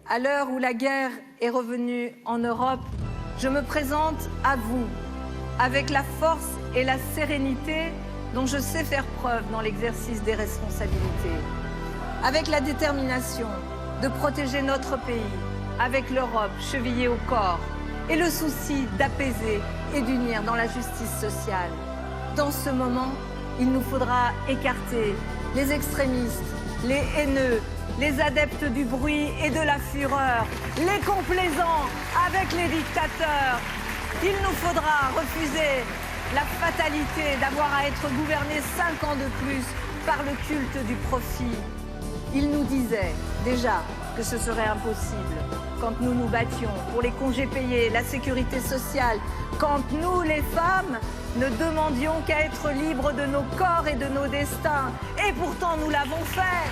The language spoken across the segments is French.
À l'heure où la guerre est revenue en Europe, je me présente à vous avec la force et la sérénité dont je sais faire preuve dans l'exercice des responsabilités, avec la détermination de protéger notre pays, avec l'Europe chevillée au corps et le souci d'apaiser et d'unir dans la justice sociale. Dans ce moment, il nous faudra écarter les extrémistes, les haineux, les adeptes du bruit et de la fureur, les complaisants avec les dictateurs. Il nous faudra refuser la fatalité d'avoir à être gouverné 5 ans de plus par le culte du profit. Il nous disait déjà que ce serait impossible quand nous nous battions pour les congés payés, la sécurité sociale, quand nous, les femmes, ne demandions qu'à être libres de nos corps et de nos destins. Et pourtant, nous l'avons fait.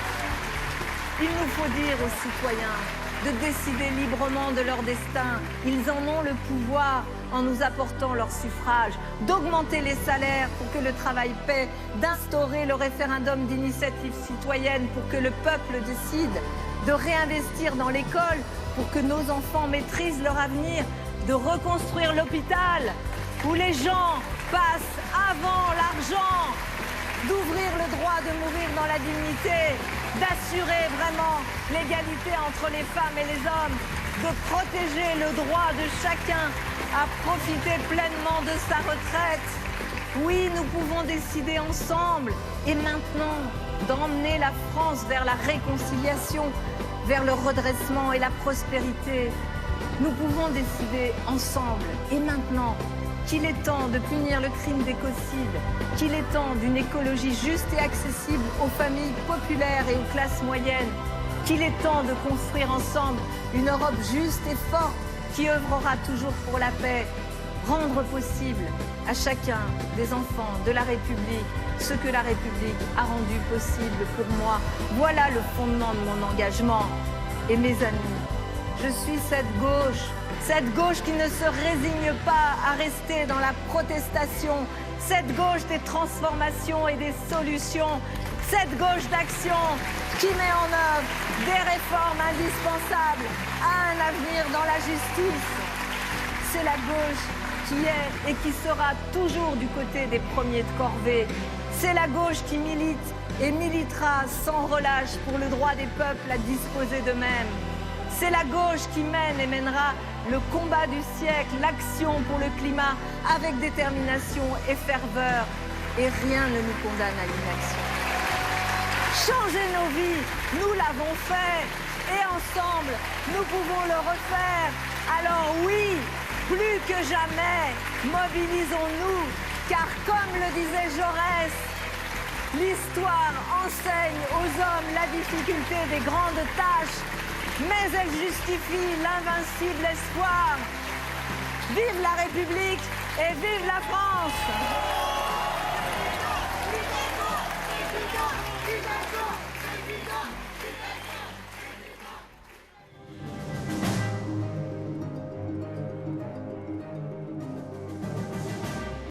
Il nous faut dire aux citoyens de décider librement de leur destin. Ils en ont le pouvoir en nous apportant leur suffrage, d'augmenter les salaires pour que le travail paie, d'instaurer le référendum d'initiative citoyenne pour que le peuple décide, de réinvestir dans l'école pour que nos enfants maîtrisent leur avenir, de reconstruire l'hôpital où les gens passent avant l'argent, d'ouvrir le droit de mourir dans la dignité, d'assurer vraiment l'égalité entre les femmes et les hommes, de protéger le droit de chacun à profiter pleinement de sa retraite. Oui, nous pouvons décider ensemble et maintenant d'emmener la France vers la réconciliation, vers le redressement et la prospérité. Nous pouvons décider ensemble et maintenant qu'il est temps de punir le crime d'écocide, qu'il est temps d'une écologie juste et accessible aux familles populaires et aux classes moyennes, qu'il est temps de construire ensemble une Europe juste et forte qui œuvrera toujours pour la paix, rendre possible à chacun des enfants de la République ce que la République a rendu possible pour moi. Voilà le fondement de mon engagement. Et mes amis, je suis cette gauche qui ne se résigne pas à rester dans la protestation, cette gauche des transformations et des solutions, cette gauche d'action qui met en œuvre des réformes indispensables à un avenir dans la justice. C'est la gauche qui est et qui sera toujours du côté des premiers de corvée. C'est la gauche qui milite et militera sans relâche pour le droit des peuples à disposer d'eux-mêmes. C'est la gauche qui mène et mènera le combat du siècle, l'action pour le climat avec détermination et ferveur. Et rien ne nous condamne à l'inaction. Changer nos vies, nous l'avons fait. Et ensemble, nous pouvons le refaire. Alors oui, plus que jamais, mobilisons-nous. Car comme le disait Jaurès, l'histoire enseigne aux hommes la difficulté des grandes tâches, mais elle justifie l'invincible espoir. Vive la République et vive la France!